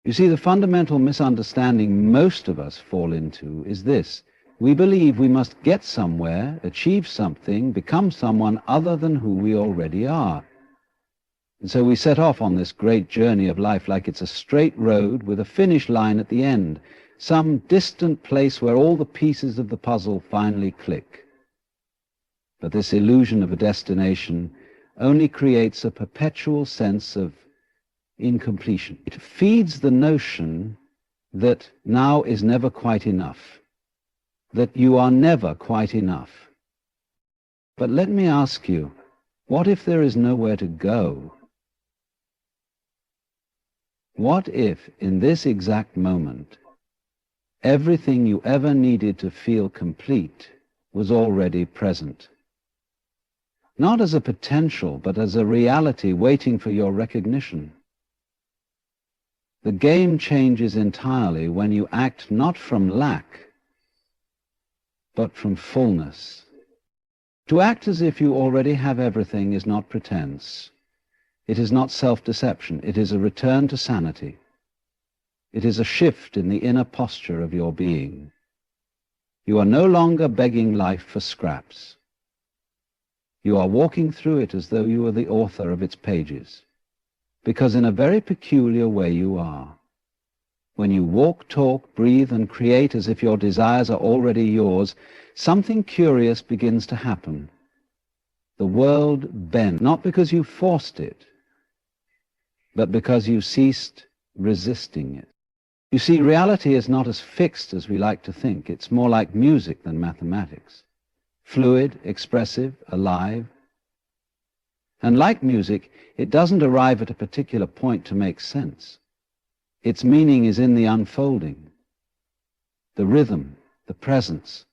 You see, the fundamental misunderstanding most of us fall into is this. We believe we must get somewhere, achieve something, become someone other than who we already are. And so we set off on this great journey of life like it's a straight road with a finish line at the end, some distant place where all the pieces of the puzzle finally click. But this illusion of a destination only creates a perpetual sense of incompletion. It feeds the notion that now is never quite enough, that you are never quite enough. But let me ask you, what if there is nowhere to go? What if, in this exact moment, everything you ever needed to feel complete was already present? Not as a potential, but as a reality waiting for your recognition. The game changes entirely when you act not from lack, but from fullness. To act as if you already have everything is not pretense. It is not self-deception. It is a return to sanity. It is a shift in the inner posture of your being. You are no longer begging life for scraps. You are walking through it as though you were the author of its pages, because in a very peculiar way you are. When you walk, talk, breathe, and create as if your desires are already yours, something curious begins to happen. The world bends, not because you forced it, but because you ceased resisting it. You see, reality is not as fixed as we like to think. It's more like music than mathematics. Fluid, expressive, alive. And like music, it doesn't arrive at a particular point to make sense. Its meaning is in the unfolding, the rhythm, the presence.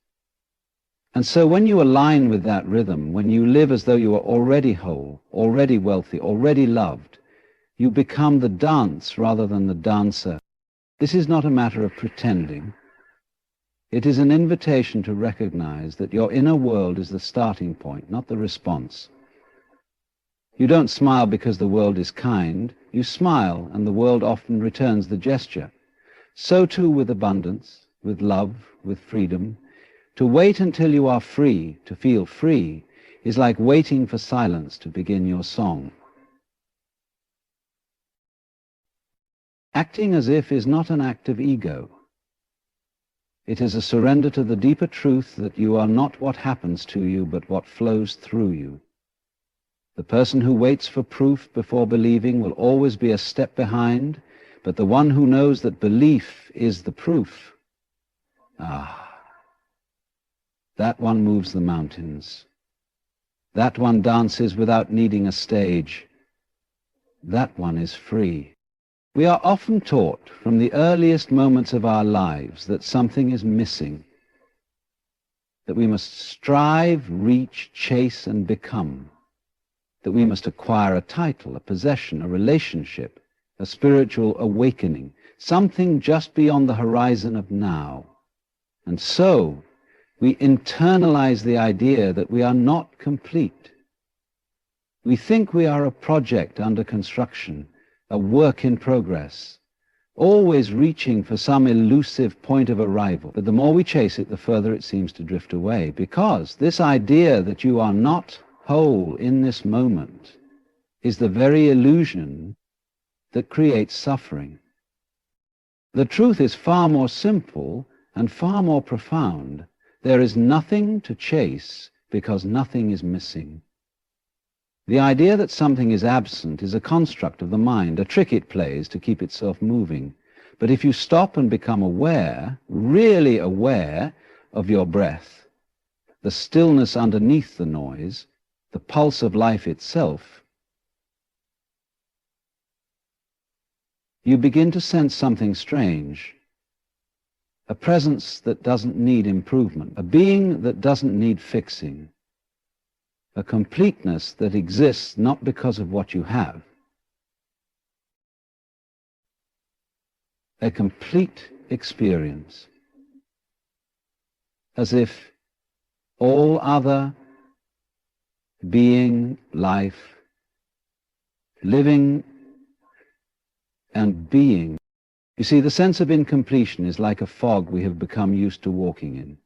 And so when you align with that rhythm, when you live as though you are already whole, already wealthy, already loved, you become the dance rather than the dancer. This is not a matter of pretending. It is an invitation to recognize that your inner world is the starting point, not the response. You don't smile because the world is kind. You smile, and the world often returns the gesture. So too with abundance, with love, with freedom. To wait until you are free, to feel free, is like waiting for silence to begin your song. Acting as if is not an act of ego. It is a surrender to the deeper truth that you are not what happens to you, but what flows through you. The person who waits for proof before believing will always be a step behind, but the one who knows that belief is the proof, that one moves the mountains. That one dances without needing a stage. That one is free. We are often taught from the earliest moments of our lives that something is missing, that we must strive, reach, chase, and become, that we must acquire a title, a possession, a relationship, a spiritual awakening, something just beyond the horizon of now. And so we internalize the idea that we are not complete. We think we are a project under construction, a work in progress, always reaching for some elusive point of arrival. But the more we chase it, the further it seems to drift away, because this idea that you are not whole in this moment is the very illusion that creates suffering. The truth is far more simple and far more profound. There is nothing to chase because nothing is missing. The idea that something is absent is a construct of the mind, a trick it plays to keep itself moving. But if you stop and become aware, really aware of your breath, the stillness underneath the noise, the pulse of life itself, you begin to sense something strange, a presence that doesn't need improvement, a being that doesn't need fixing, a completeness that exists not because of what you have, a complete experience, as if all other being, life, living and being You see, the sense of incompletion is like a fog we have become used to walking in.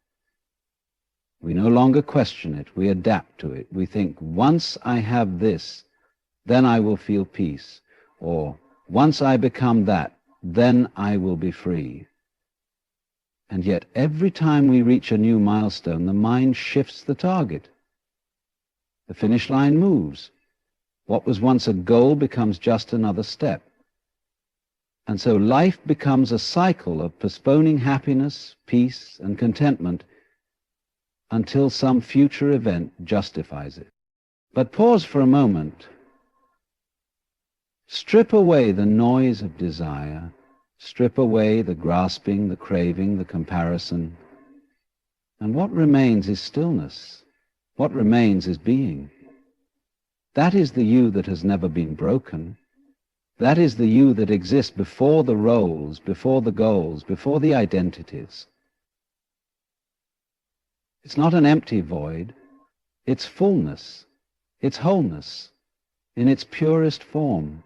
We no longer question it, we adapt to it. We think, once I have this, then I will feel peace. Or, once I become that, then I will be free. And yet, every time we reach a new milestone, the mind shifts the target. The finish line moves. What was once a goal becomes just another step. And so life becomes a cycle of postponing happiness, peace, and contentment until some future event justifies it. But pause for a moment. Strip away the noise of desire. Strip away the grasping, the craving, the comparison. And what remains is stillness. What remains is being. That is the you that has never been broken. That is the you that exists before the roles, before the goals, before the identities. It's not an empty void. It's fullness. It's wholeness in its purest form.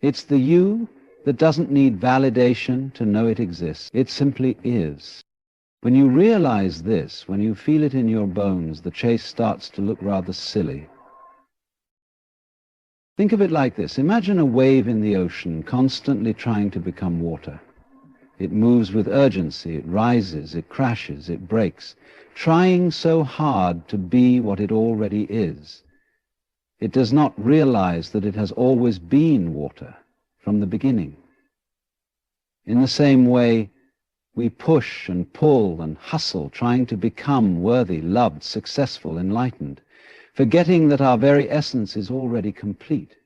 It's the you that doesn't need validation to know it exists. It simply is. When you realize this, when you feel it in your bones, the chase starts to look rather silly. Think of it like this. Imagine a wave in the ocean constantly trying to become water. It moves with urgency, it rises, it crashes, it breaks, trying so hard to be what it already is. It does not realize that it has always been water from the beginning. In the same way, we push and pull and hustle, trying to become worthy, loved, successful, enlightened, forgetting that our very essence is already complete,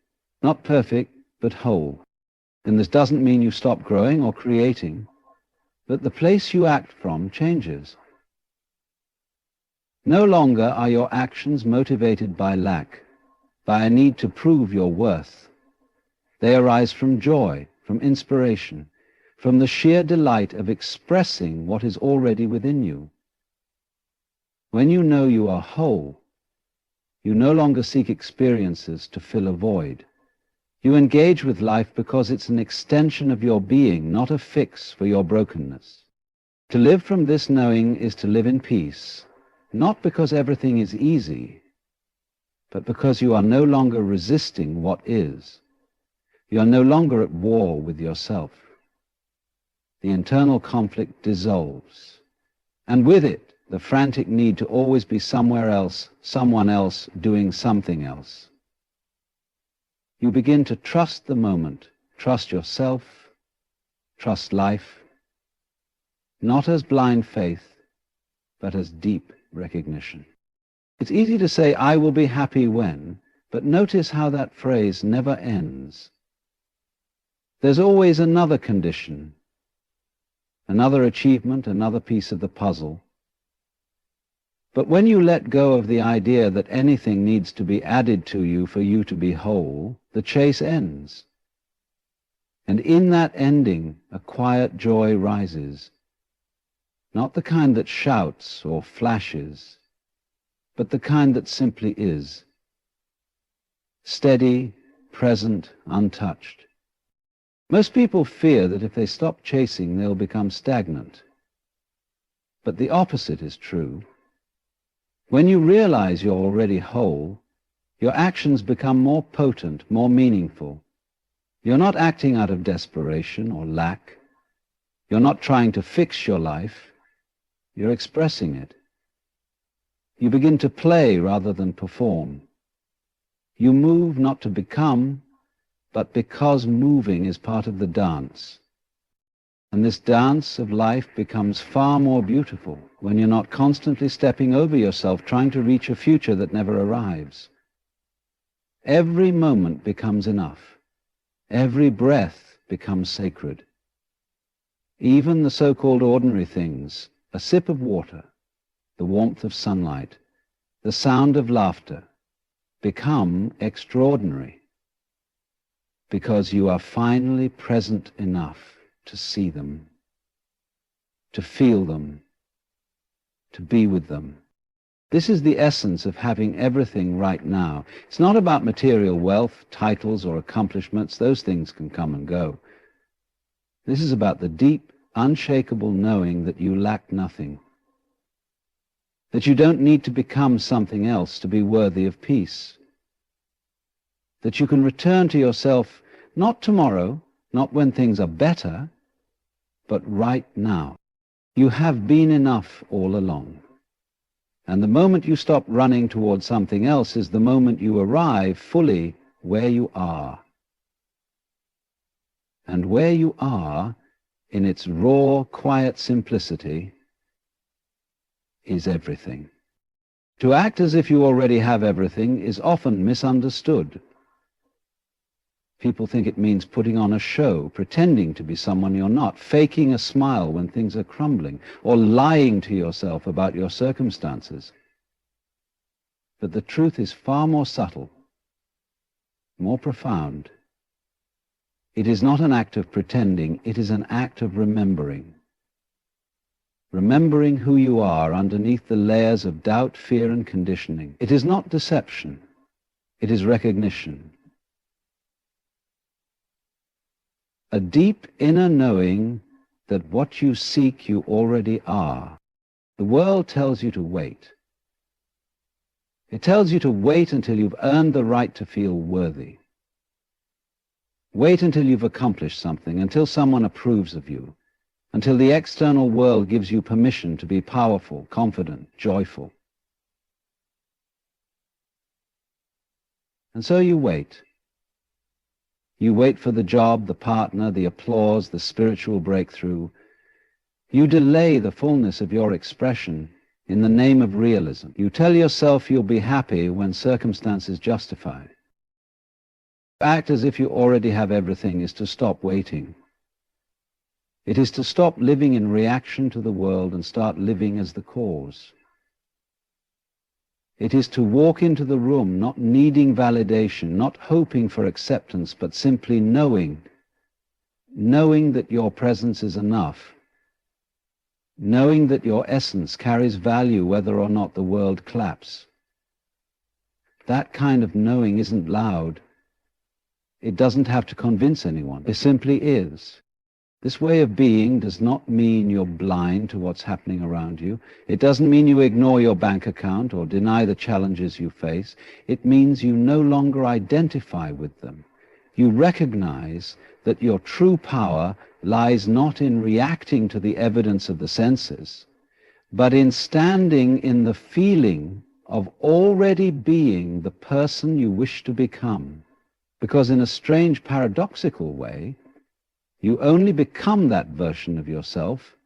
not perfect, but whole. And this doesn't mean you stop growing or creating, but the place you act from changes. No longer are your actions motivated by lack, by a need to prove your worth. They arise from joy, from inspiration, from the sheer delight of expressing what is already within you. When you know you are whole, you no longer seek experiences to fill a void. You engage with life because it's an extension of your being, not a fix for your brokenness. To live from this knowing is to live in peace, not because everything is easy, but because you are no longer resisting what is. You are no longer at war with yourself. The internal conflict dissolves, and with it, the frantic need to always be somewhere else, someone else, doing something else. You begin to trust the moment, trust yourself, trust life, not as blind faith, but as deep recognition. It's easy to say, I will be happy when, but notice how that phrase never ends. There's always another condition, another achievement, another piece of the puzzle. But when you let go of the idea that anything needs to be added to you for you to be whole, the chase ends. And in that ending, a quiet joy rises, not the kind that shouts or flashes, but the kind that simply is, steady, present, untouched. Most people fear that if they stop chasing, they'll become stagnant. But the opposite is true. When you realize you're already whole, your actions become more potent, more meaningful. You're not acting out of desperation or lack. You're not trying to fix your life. You're expressing it. You begin to play rather than perform. You move not to become, but because moving is part of the dance. And this dance of life becomes far more beautiful when you're not constantly stepping over yourself trying to reach a future that never arrives. Every moment becomes enough. Every breath becomes sacred. Even the so-called ordinary things, a sip of water, the warmth of sunlight, the sound of laughter, become extraordinary because you are finally present enough to see them, to feel them, to be with them. This is the essence of having everything right now. It's not about material wealth, titles, or accomplishments. Those things can come and go. This is about the deep, unshakable knowing that you lack nothing, that you don't need to become something else to be worthy of peace, that you can return to yourself not tomorrow, not when things are better, but right now. You have been enough all along. And the moment you stop running towards something else is the moment you arrive fully where you are. And where you are, in its raw, quiet simplicity, is everything. To act as if you already have everything is often misunderstood. People think it means putting on a show, pretending to be someone you're not, faking a smile when things are crumbling, or lying to yourself about your circumstances. But the truth is far more subtle, more profound. It is not an act of pretending, it is an act of remembering. Remembering who you are underneath the layers of doubt, fear, and conditioning. It is not deception, it is recognition. A deep inner knowing that what you seek you already are. The world tells you to wait. It tells you to wait until you've earned the right to feel worthy. Wait until you've accomplished something, until someone approves of you, until the external world gives you permission to be powerful, confident, joyful. And so you wait. You wait for the job, the partner, the applause, the spiritual breakthrough. You delay the fullness of your expression in the name of realism. You tell yourself you'll be happy when circumstances justify. To act as if you already have everything is to stop waiting. It is to stop living in reaction to the world and start living as the cause. It is to walk into the room not needing validation, not hoping for acceptance, but simply knowing that your presence is enough, knowing that your essence carries value whether or not the world claps. That kind of knowing isn't loud. It doesn't have to convince anyone. It simply is. This way of being does not mean you're blind to what's happening around you. It doesn't mean you ignore your bank account or deny the challenges you face. It means you no longer identify with them. You recognize that your true power lies not in reacting to the evidence of the senses, but in standing in the feeling of already being the person you wish to become. Because in a strange paradoxical way, you only become that version of yourself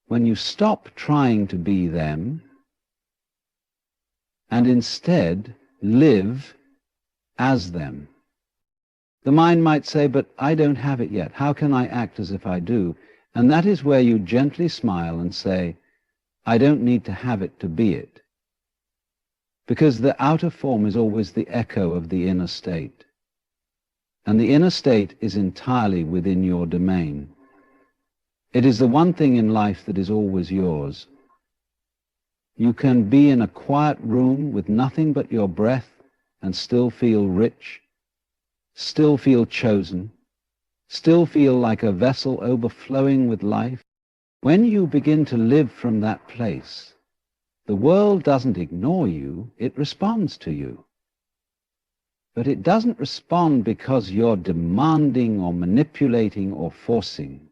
when you stop trying to be them and instead live as them. The mind might say, but I don't have it yet. How can I act as if I do? And that is where you gently smile and say, I don't need to have it to be it. Because the outer form is always the echo of the inner state. And the inner state is entirely within your domain. It is the one thing in life that is always yours. You can be in a quiet room with nothing but your breath and still feel rich, still feel chosen, still feel like a vessel overflowing with life. When you begin to live from that place, the world doesn't ignore you, it responds to you. But it doesn't respond because you're demanding or manipulating or forcing.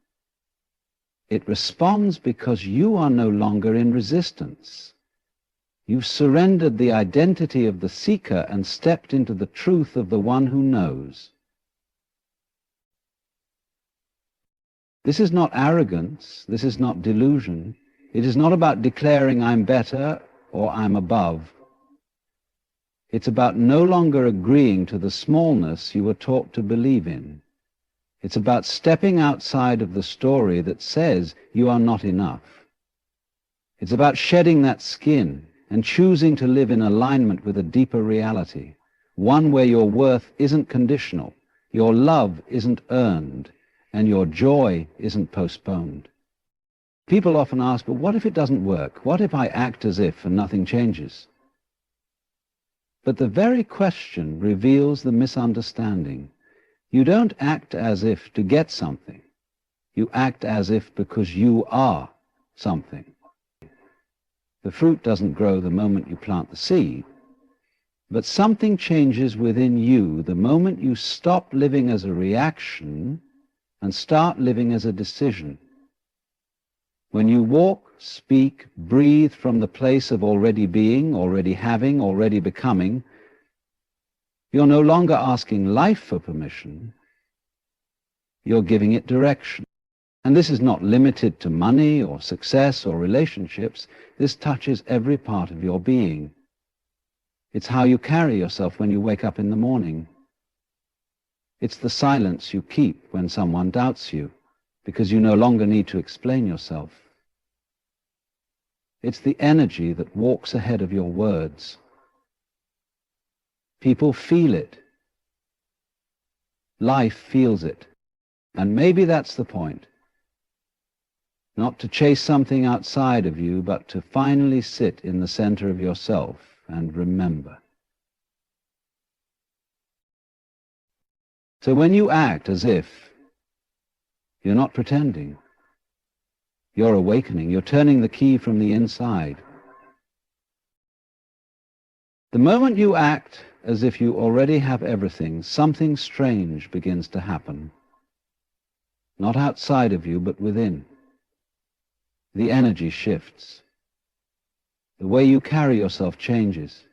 It responds because you are no longer in resistance. You've surrendered the identity of the seeker and stepped into the truth of the one who knows. This is not arrogance, this is not delusion. It is not about declaring I'm better or I'm above. It's about no longer agreeing to the smallness you were taught to believe in. It's about stepping outside of the story that says you are not enough. It's about shedding that skin and choosing to live in alignment with a deeper reality, one where your worth isn't conditional, your love isn't earned, and your joy isn't postponed. People often ask, but what if it doesn't work? What if I act as if and nothing changes? But the very question reveals the misunderstanding. You don't act as if to get something. You act as if because you are something. The fruit doesn't grow the moment you plant the seed, but something changes within you the moment you stop living as a reaction and start living as a decision. When you walk, speak, breathe from the place of already being, already having, already becoming, you're no longer asking life for permission, you're giving it direction. And this is not limited to money or success or relationships. This touches every part of your being. It's how you carry yourself when you wake up in the morning. It's the silence you keep when someone doubts you, because you no longer need to explain yourself. It's the energy that walks ahead of your words. People feel it. Life feels it. And maybe that's the point. Not to chase something outside of you, but to finally sit in the center of yourself and remember. So when you act as if, you're not pretending. You're awakening. You're turning the key from the inside. The moment you act as if you already have everything, something strange begins to happen. Not outside of you, but within. The energy shifts. The way you carry yourself changes.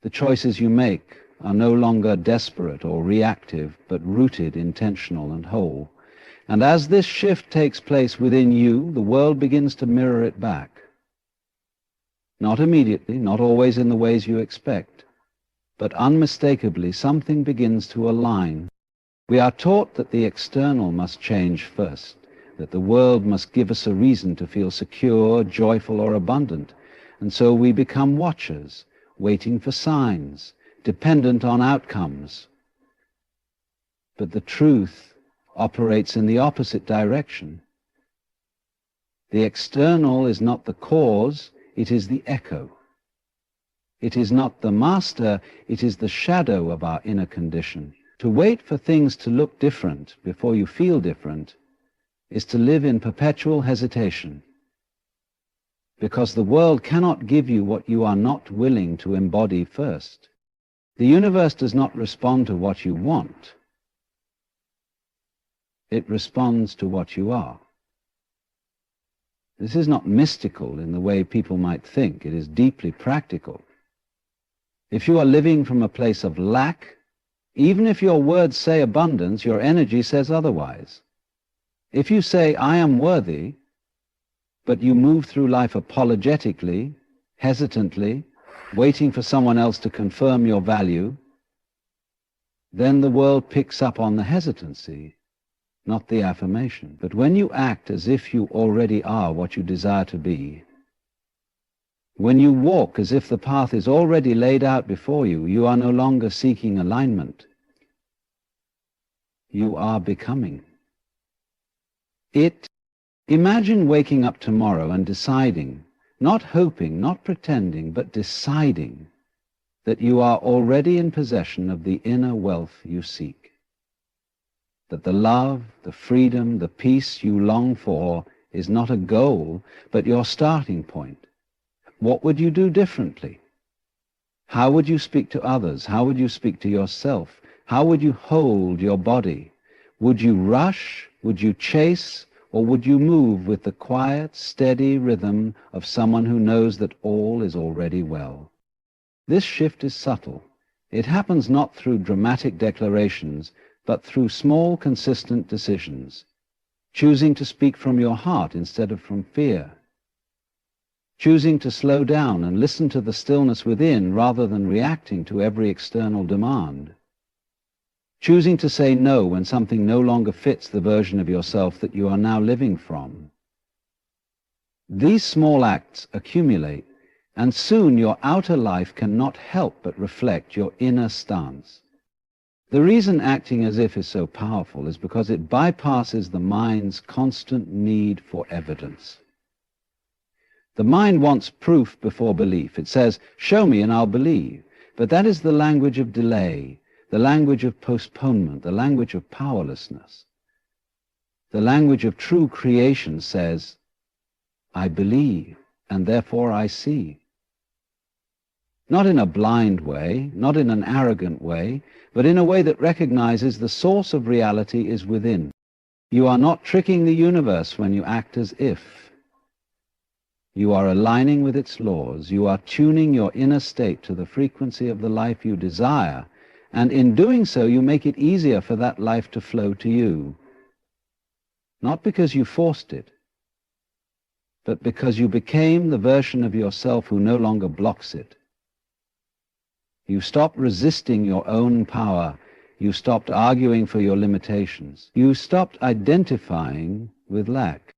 The choices you make are no longer desperate or reactive, but rooted, intentional, and whole. And as this shift takes place within you, the world begins to mirror it back. Not immediately, not always in the ways you expect, but unmistakably something begins to align. We are taught that the external must change first, that the world must give us a reason to feel secure, joyful, or abundant, and so we become watchers, waiting for signs, dependent on outcomes. But the truth operates in the opposite direction. The external is not the cause, it is the echo. It is not the master, it is the shadow of our inner condition. To wait for things to look different before you feel different is to live in perpetual hesitation, because the world cannot give you what you are not willing to embody first. The universe does not respond to what you want. It responds to what you are. This is not mystical in the way people might think. It is deeply practical. If you are living from a place of lack, even if your words say abundance, your energy says otherwise. If you say, I am worthy, but you move through life apologetically, hesitantly, waiting for someone else to confirm your value, then the world picks up on the hesitancy, not the affirmation. But when you act as if you already are what you desire to be, when you walk as if the path is already laid out before you, you are no longer seeking alignment. You are becoming. Imagine waking up tomorrow and deciding, not hoping, not pretending, but deciding that you are already in possession of the inner wealth you seek. That the love, the freedom, the peace you long for is not a goal, but your starting point. What would you do differently? How would you speak to others? How would you speak to yourself? How would you hold your body? Would you rush? Would you chase? Or would you move with the quiet, steady rhythm of someone who knows that all is already well? This shift is subtle. It happens not through dramatic declarations, but through small, consistent decisions. Choosing to speak from your heart instead of from fear. Choosing to slow down and listen to the stillness within rather than reacting to every external demand. Choosing to say no when something no longer fits the version of yourself that you are now living from. These small acts accumulate, and soon your outer life cannot help but reflect your inner stance. The reason acting as if is so powerful is because it bypasses the mind's constant need for evidence. The mind wants proof before belief. It says, show me and I'll believe. But that is the language of delay, the language of postponement, the language of powerlessness. The language of true creation says, I believe, and therefore I see. Not in a blind way, not in an arrogant way, but in a way that recognizes the source of reality is within. You are not tricking the universe when you act as if. You are aligning with its laws. You are tuning your inner state to the frequency of the life you desire, and in doing so you make it easier for that life to flow to you. Not because you forced it, but because you became the version of yourself who no longer blocks it. You stopped resisting your own power. You stopped arguing for your limitations. You stopped identifying with lack.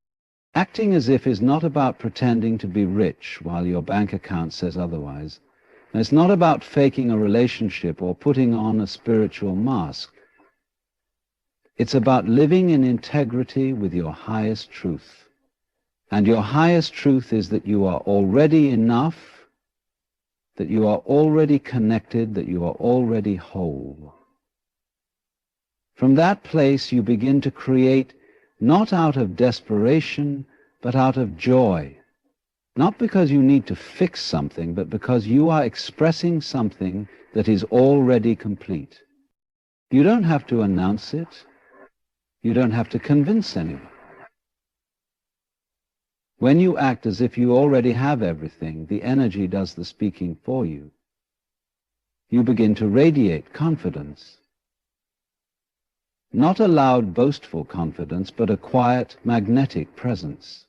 Acting as if is not about pretending to be rich while your bank account says otherwise. And it's not about faking a relationship or putting on a spiritual mask. It's about living in integrity with your highest truth. And your highest truth is that you are already enough, that you are already connected, that you are already whole. From that place you begin to create not out of desperation, but out of joy. Not because you need to fix something, but because you are expressing something that is already complete. You don't have to announce it. You don't have to convince anyone. When you act as if you already have everything, the energy does the speaking for you. You begin to radiate confidence. Not a loud, boastful confidence, but a quiet, magnetic presence.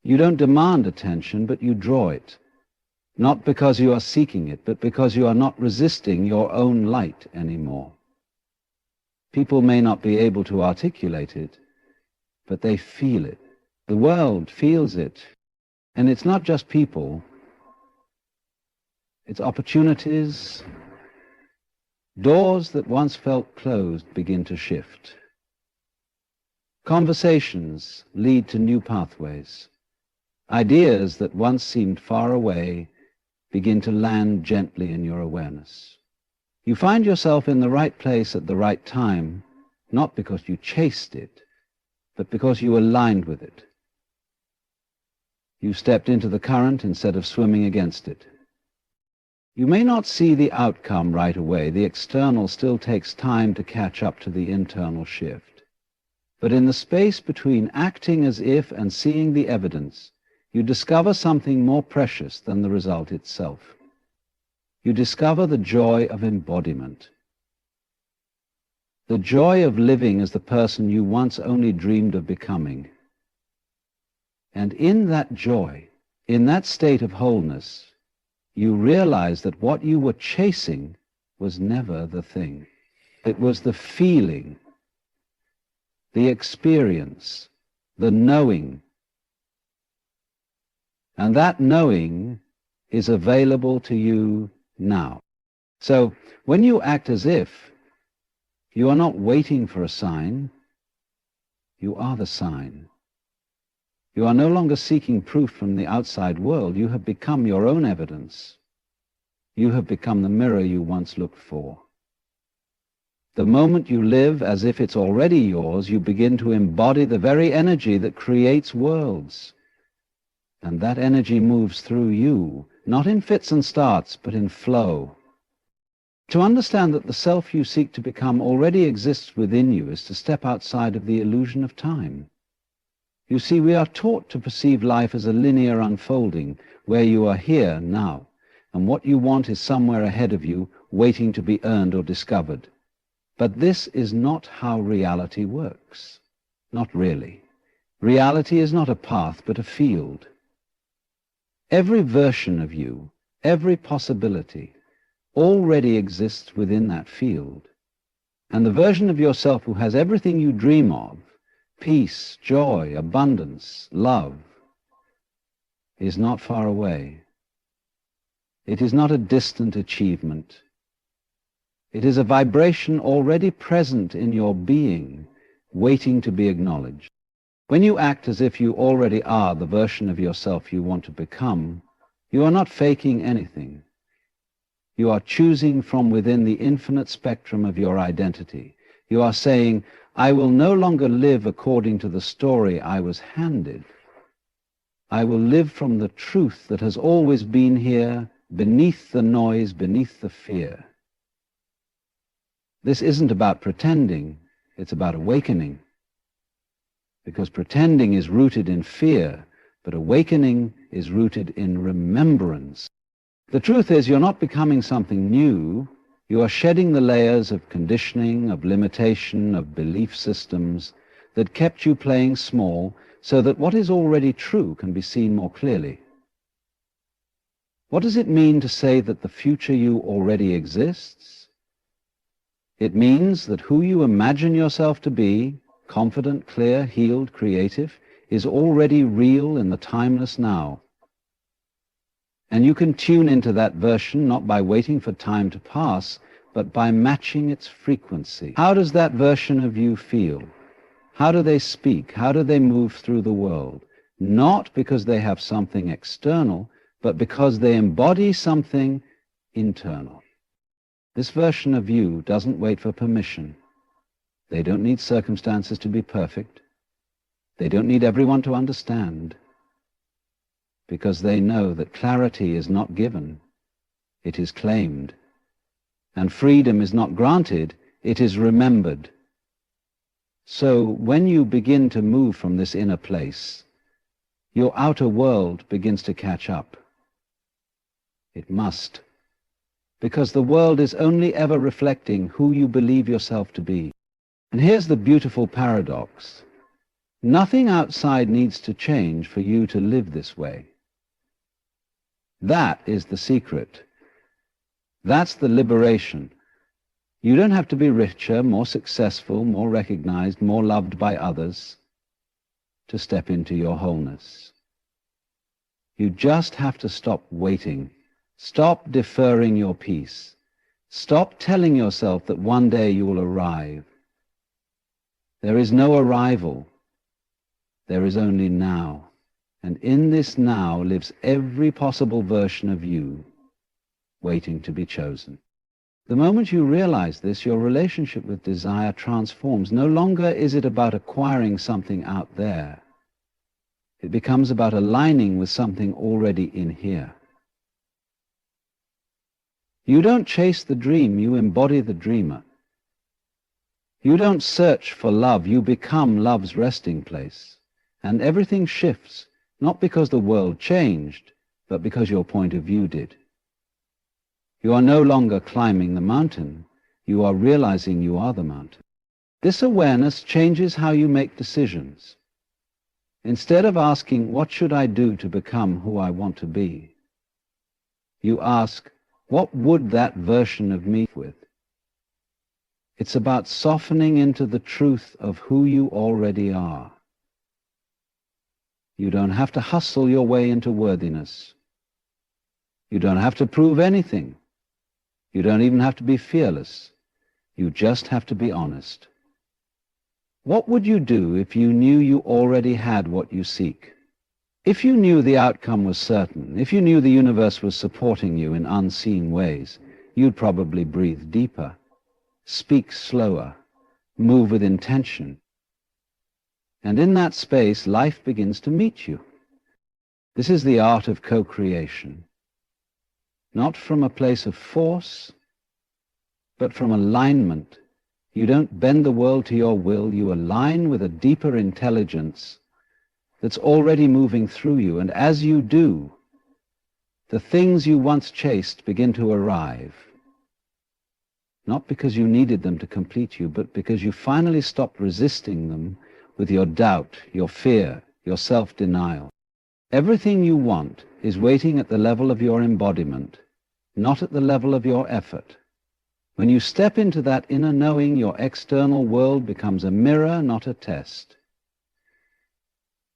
You don't demand attention, but you draw it. Not because you are seeking it, but because you are not resisting your own light anymore. People may not be able to articulate it, but they feel it. The world feels it. And it's not just people. It's opportunities. Doors that once felt closed begin to shift. Conversations lead to new pathways. Ideas that once seemed far away begin to land gently in your awareness. You find yourself in the right place at the right time, not because you chased it, but because you aligned with it. You stepped into the current instead of swimming against it. You may not see the outcome right away. The external still takes time to catch up to the internal shift. But in the space between acting as if and seeing the evidence, you discover something more precious than the result itself. You discover the joy of embodiment. The joy of living as the person you once only dreamed of becoming. And in that joy, in that state of wholeness, you realize that what you were chasing was never the thing. It was the feeling, the experience, the knowing. And that knowing is available to you now. So when you act as if, you are not waiting for a sign, you are the sign. You are no longer seeking proof from the outside world. You have become your own evidence. You have become the mirror you once looked for. The moment you live as if it's already yours, you begin to embody the very energy that creates worlds. And that energy moves through you, not in fits and starts, but in flow. To understand that the self you seek to become already exists within you is to step outside of the illusion of time. You see, we are taught to perceive life as a linear unfolding, where you are here now, and what you want is somewhere ahead of you, waiting to be earned or discovered. But this is not how reality works. Not really. Reality is not a path, but a field. Every version of you, every possibility, already exists within that field. And the version of yourself who has everything you dream of, peace, joy, abundance, love, is not far away. It is not a distant achievement. It is a vibration already present in your being, waiting to be acknowledged. When you act as if you already are the version of yourself you want to become, you are not faking anything. You are choosing from within the infinite spectrum of your identity. You are saying, I will no longer live according to the story I was handed. I will live from the truth that has always been here, beneath the noise, beneath the fear. This isn't about pretending, it's about awakening. Because pretending is rooted in fear, but awakening is rooted in remembrance. The truth is, you're not becoming something new. You are shedding the layers of conditioning, of limitation, of belief systems that kept you playing small, so that what is already true can be seen more clearly. What does it mean to say that the future you already exists? It means that who you imagine yourself to be, confident, clear, healed, creative, is already real in the timeless now. And you can tune into that version not by waiting for time to pass, but by matching its frequency. How does that version of you feel? How do they speak? How do they move through the world? Not because they have something external, but because they embody something internal. This version of you doesn't wait for permission. They don't need circumstances to be perfect. They don't need everyone to understand, because they know that clarity is not given, it is claimed, and freedom is not granted, it is remembered. So when you begin to move from this inner place, your outer world begins to catch up. It must, because the world is only ever reflecting who you believe yourself to be. And here's the beautiful paradox. Nothing outside needs to change for you to live this way. That is the secret. That's the liberation. You don't have to be richer, more successful, more recognized, more loved by others to step into your wholeness. You just have to stop waiting. Stop deferring your peace. Stop telling yourself that one day you will arrive. There is no arrival. There is only now. And in this now lives every possible version of you, waiting to be chosen. The moment you realize this, your relationship with desire transforms. No longer is it about acquiring something out there. It becomes about aligning with something already in here. You don't chase the dream, you embody the dreamer. You don't search for love, you become love's resting place. And everything shifts, not because the world changed, but because your point of view did. You are no longer climbing the mountain, you are realizing you are the mountain. This awareness changes how you make decisions. Instead of asking, what should I do to become who I want to be? You ask, what would that version of me with? It's about softening into the truth of who you already are. You don't have to hustle your way into worthiness. You don't have to prove anything. You don't even have to be fearless. You just have to be honest. What would you do if you knew you already had what you seek? If you knew the outcome was certain, if you knew the universe was supporting you in unseen ways, you'd probably breathe deeper, speak slower, move with intention. And in that space, life begins to meet you. This is the art of co-creation. Not from a place of force, but from alignment. You don't bend the world to your will, you align with a deeper intelligence that's already moving through you, and as you do, the things you once chased begin to arrive. Not because you needed them to complete you, but because you finally stopped resisting them with your doubt, your fear, your self-denial. Everything you want is waiting at the level of your embodiment, not at the level of your effort. When you step into that inner knowing, your external world becomes a mirror, not a test.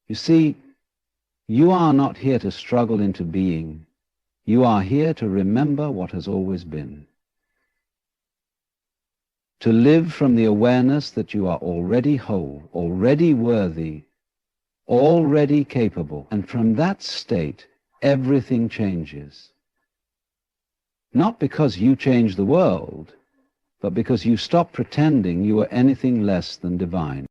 You see, you are not here to struggle into being. You are here to remember what has always been. To live from the awareness that you are already whole, already worthy, already capable. And from that state, everything changes. Not because you change the world, but because you stop pretending you are anything less than divine.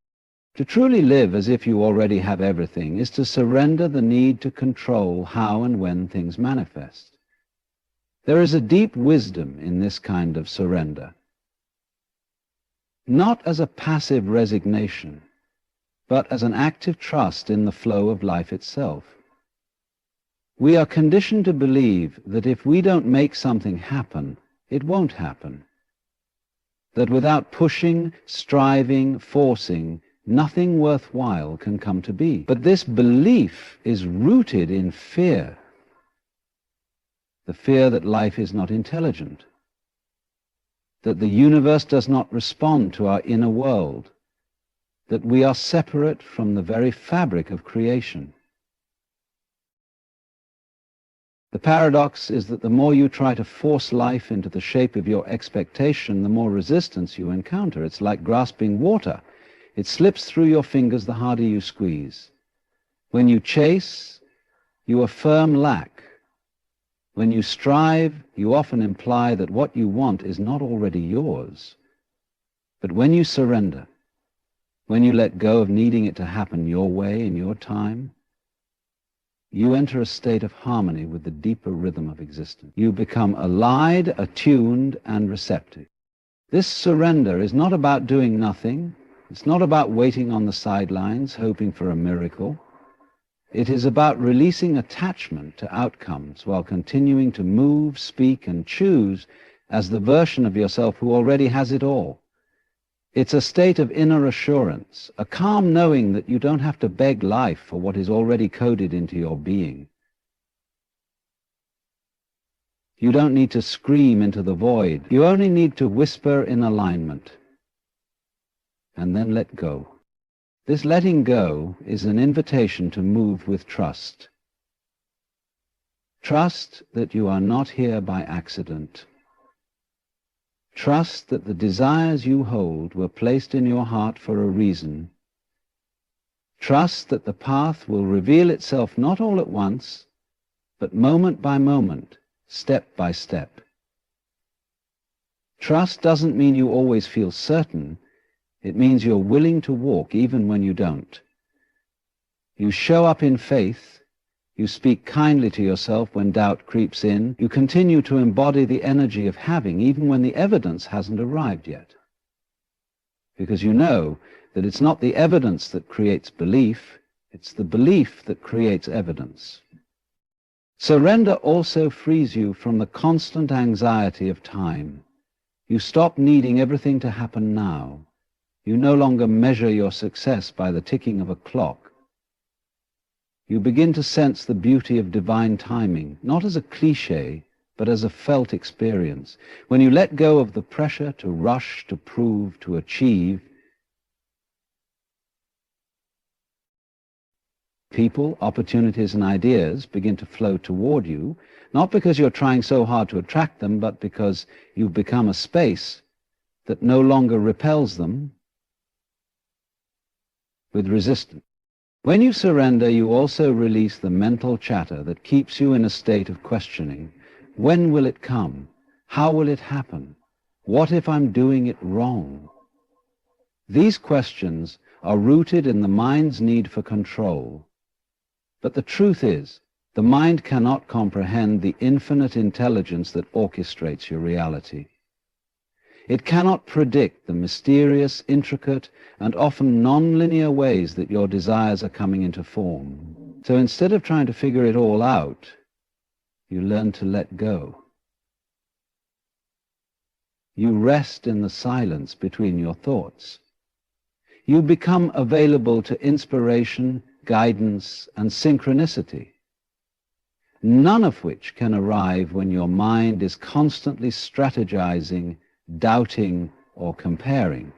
To truly live as if you already have everything is to surrender the need to control how and when things manifest. There is a deep wisdom in this kind of surrender. Not as a passive resignation, but as an active trust in the flow of life itself. We are conditioned to believe that if we don't make something happen, it won't happen. That without pushing, striving, forcing, nothing worthwhile can come to be. But this belief is rooted in fear. The fear that life is not intelligent, that the universe does not respond to our inner world, that we are separate from the very fabric of creation. The paradox is that the more you try to force life into the shape of your expectation, the more resistance you encounter. It's like grasping water. It slips through your fingers the harder you squeeze. When you chase, you affirm lack. When you strive, you often imply that what you want is not already yours. But when you surrender, when you let go of needing it to happen your way in your time, you enter a state of harmony with the deeper rhythm of existence. You become allied, attuned, and receptive. This surrender is not about doing nothing. It's not about waiting on the sidelines, hoping for a miracle. It is about releasing attachment to outcomes while continuing to move, speak, and choose as the version of yourself who already has it all. It's a state of inner assurance, a calm knowing that you don't have to beg life for what is already coded into your being. You don't need to scream into the void. You only need to whisper in alignment, and then let go. This letting go is an invitation to move with trust. Trust that you are not here by accident. Trust that the desires you hold were placed in your heart for a reason. Trust that the path will reveal itself not all at once, but moment by moment, step by step. Trust doesn't mean you always feel certain. It means you're willing to walk even when you don't. You show up in faith. You speak kindly to yourself when doubt creeps in. You continue to embody the energy of having even when the evidence hasn't arrived yet. Because you know that it's not the evidence that creates belief, it's the belief that creates evidence. Surrender also frees you from the constant anxiety of time. You stop needing everything to happen now. You no longer measure your success by the ticking of a clock. You begin to sense the beauty of divine timing, not as a cliché, but as a felt experience. When you let go of the pressure to rush, to prove, to achieve, people, opportunities, and ideas begin to flow toward you, not because you're trying so hard to attract them, but because you've become a space that no longer repels them with resistance. When you surrender, you also release the mental chatter that keeps you in a state of questioning. When will it come? How will it happen? What if I'm doing it wrong? These questions are rooted in the mind's need for control. But the truth is, the mind cannot comprehend the infinite intelligence that orchestrates your reality. It cannot predict the mysterious, intricate, and often non-linear ways that your desires are coming into form. So instead of trying to figure it all out, you learn to let go. You rest in the silence between your thoughts. You become available to inspiration, guidance, and synchronicity, none of which can arrive when your mind is constantly strategizing, doubting, or comparing.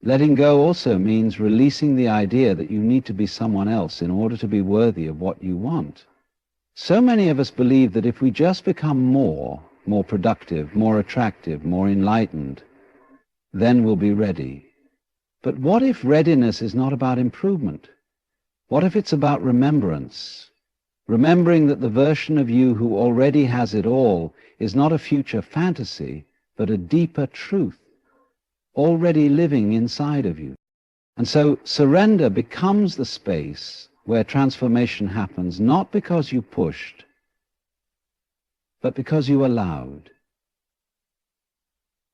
Letting go also means releasing the idea that you need to be someone else in order to be worthy of what you want. So many of us believe that if we just become more productive, more attractive, more enlightened, then we'll be ready. But what if readiness is not about improvement? What if it's about remembrance? Remembering that the version of you who already has it all is not a future fantasy, but a deeper truth. already living inside of you. And so surrender becomes the space where transformation happens, not because you pushed, but because you allowed.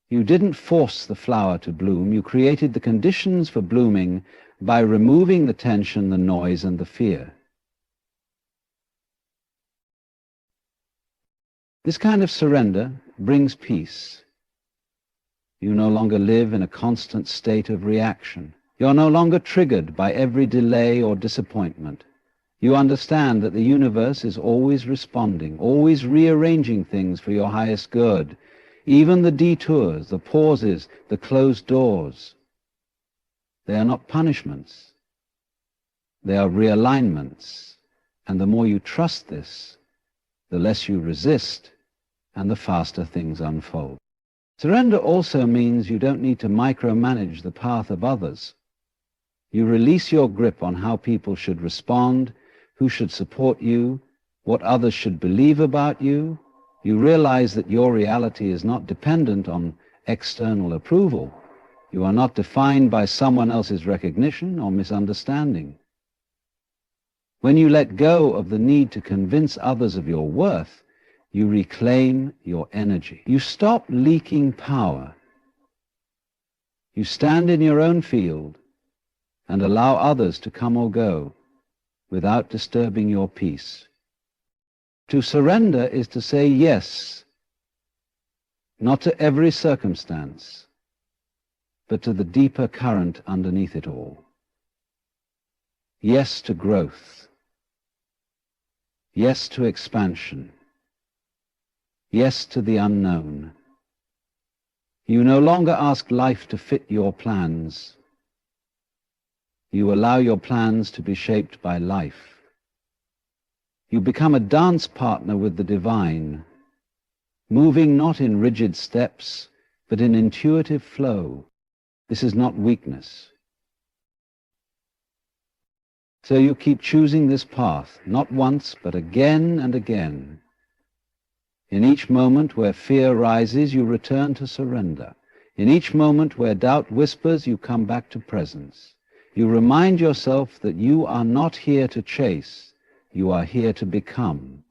You didn't force the flower to bloom. You created the conditions for blooming by removing the tension, the noise, and the fear. This kind of surrender brings peace. You no longer live in a constant state of reaction. You're no longer triggered by every delay or disappointment. You understand that the universe is always responding, always rearranging things for your highest good. Even the detours, the pauses, the closed doors, they are not punishments. They are realignments. And the more you trust this, the less you resist, and the faster things unfold. Surrender also means you don't need to micromanage the path of others. You release your grip on how people should respond, who should support you, what others should believe about you. You realize that your reality is not dependent on external approval. You are not defined by someone else's recognition or misunderstanding. When you let go of the need to convince others of your worth, you reclaim your energy. You stop leaking power. You stand in your own field and allow others to come or go without disturbing your peace. To surrender is to say yes, not to every circumstance, but to the deeper current underneath it all. Yes to growth. Yes to expansion. Yes to the unknown. You no longer ask life to fit your plans. You allow your plans to be shaped by life. You become a dance partner with the divine, moving not in rigid steps, but in intuitive flow. This is not weakness. So you keep choosing this path, not once, but again and again. In each moment where fear rises, you return to surrender. In each moment where doubt whispers, you come back to presence. You remind yourself that you are not here to chase. You are here to become,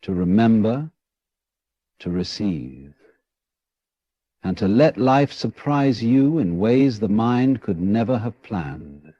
to remember, to receive, and to let life surprise you in ways the mind could never have planned.